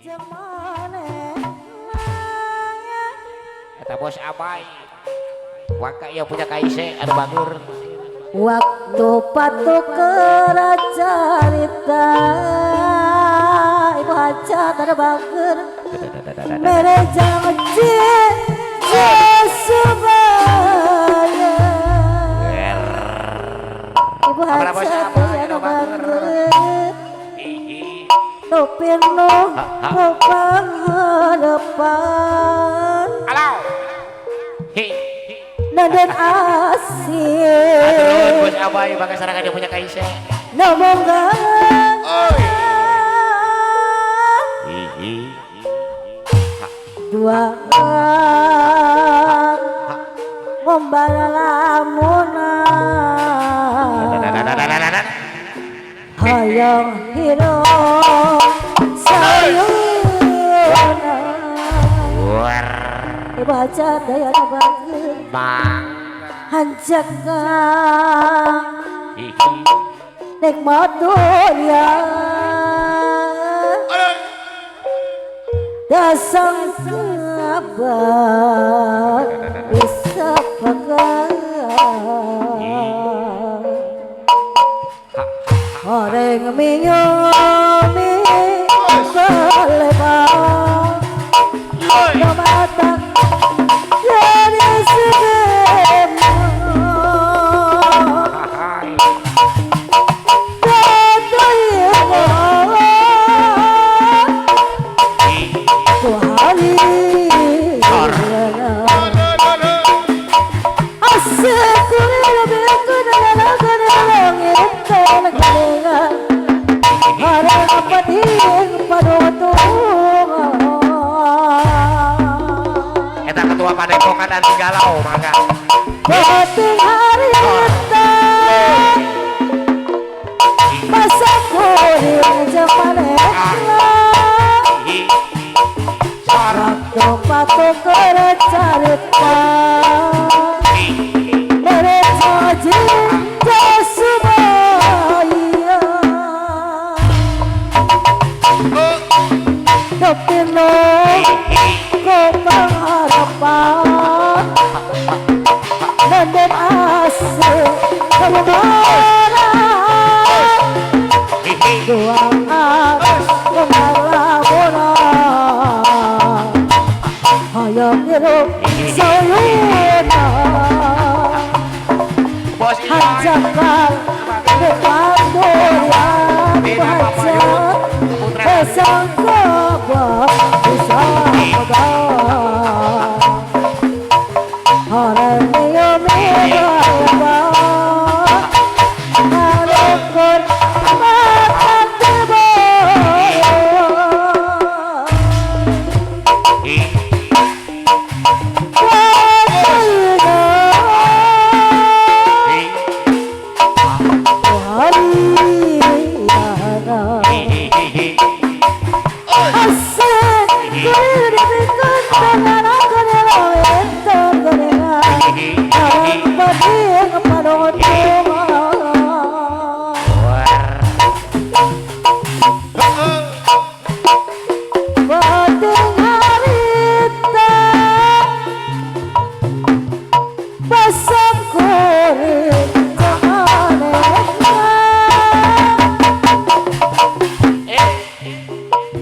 Eta bos abai waka ya punya kaise ada bagur waktu patuh keracarita ibu hajat ada bager mere janji subaya ibu hajat ada bager nupirno nupang harapan alau naden asih aduh bos abai bangga sarangan dia punya kaise nomongan dua membara lamunan hayang hidup sayuna baca daya bagus hanjaka nikmat dunia dasang kabar bisa pegang orang minyomi berlebar no matang jadi segera padepokan dan galau maka penting hari kita masa kuring jepalekla sarang tempatu kerecarita mereka cinta subaya dopino pengharapan dan asik kebenaran doa pengalaman hayang hidup sayuna hanjakan depan dunia baca besang kebab bisa pegang orang yang mengapa alukun makan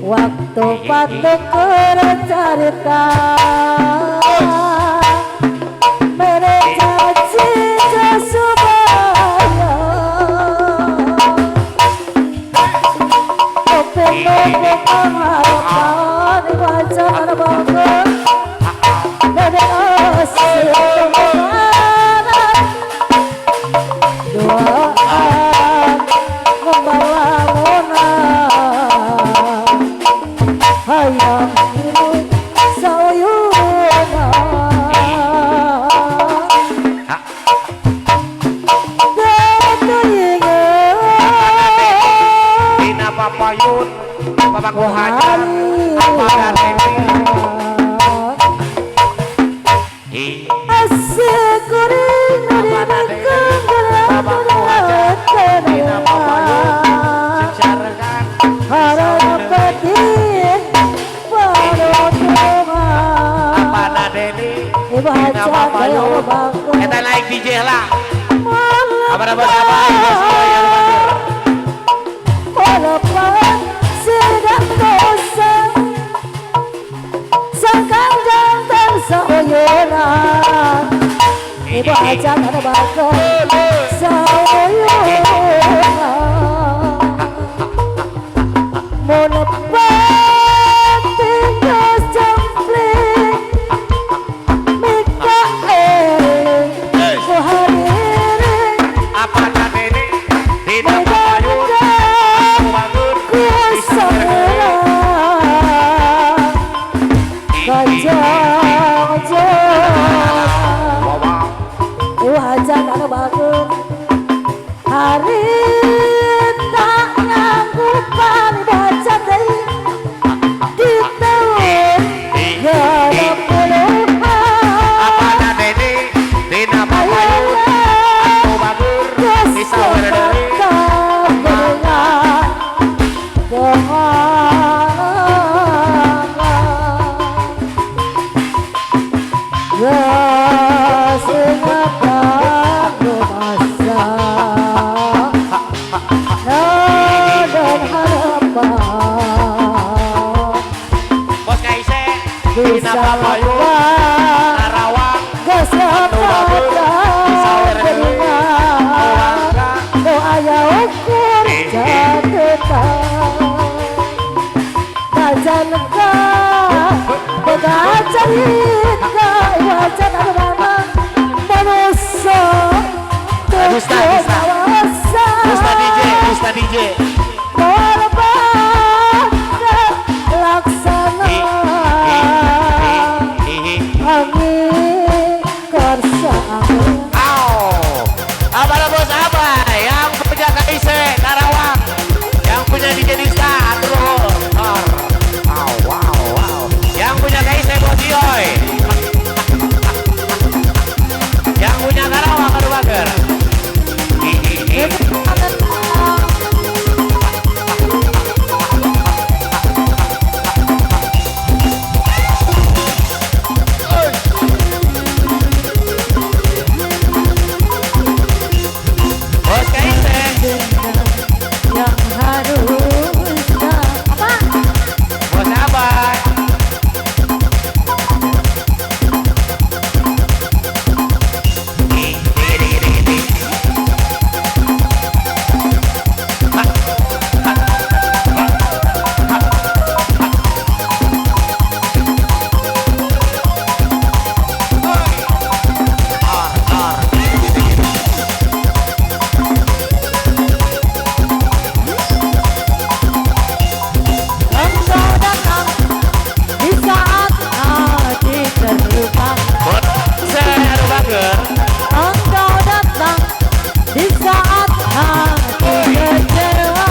waktu patuh keracarita mereka cinta subaya penuh pengharapan baca bagus dan asik kebenaran doa membawa hayang hidup sayuna dan ingat dina papayun babak hajar apa dan asik kuring dimakan gelap dina papayun sarengan harap peting Wajah ada bakal sayang mau lepas tinggal sampling Mikael ku hadirin Apa ini? Tidak Megakan ku sayang Kajang jauh Wajah ada bakal hari tak nganggupan baca deh di tahun gada puluhan Apa ini? Tidak Aku bagur bisa berdiri Bos Kaise Dina Papayu Karawang Dusta DJ laksana angin kersang Abang bos apa yang punya Kaise Karawang yang punya DJ Dusta atur wow yang punya Kaise bos Yoy yang punya Karawang aduh bager Bos Kaise yang harus apa bos apa engkau datang di saat hati terluka bos saya aduh bager engkau datang di saat hati kecewa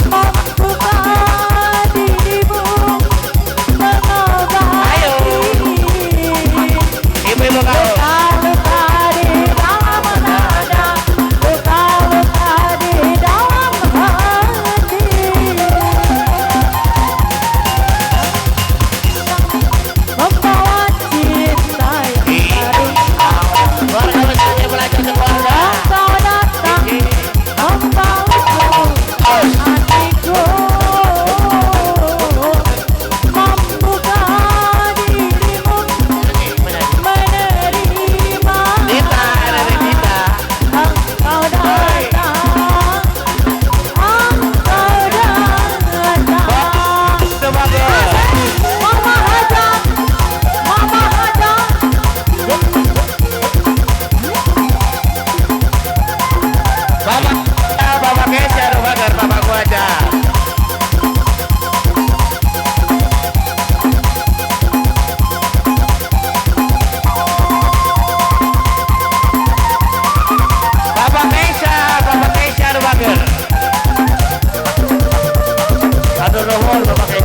mampukah dirimu Ayo. mengobati ibu kau luka-luka di dalam dada luka-luka di dalam hati membawa cinta yang baru keluarga besarnya belajar sekeluarga engkau datang membawaku hatiku mampukah dirimu menerima Dita ada di Dita engkau datang aduh bager mama aja Bapak Kaise aduh bager bapakku aja Bapak Kaise aduh bager aduh nuhun Bapak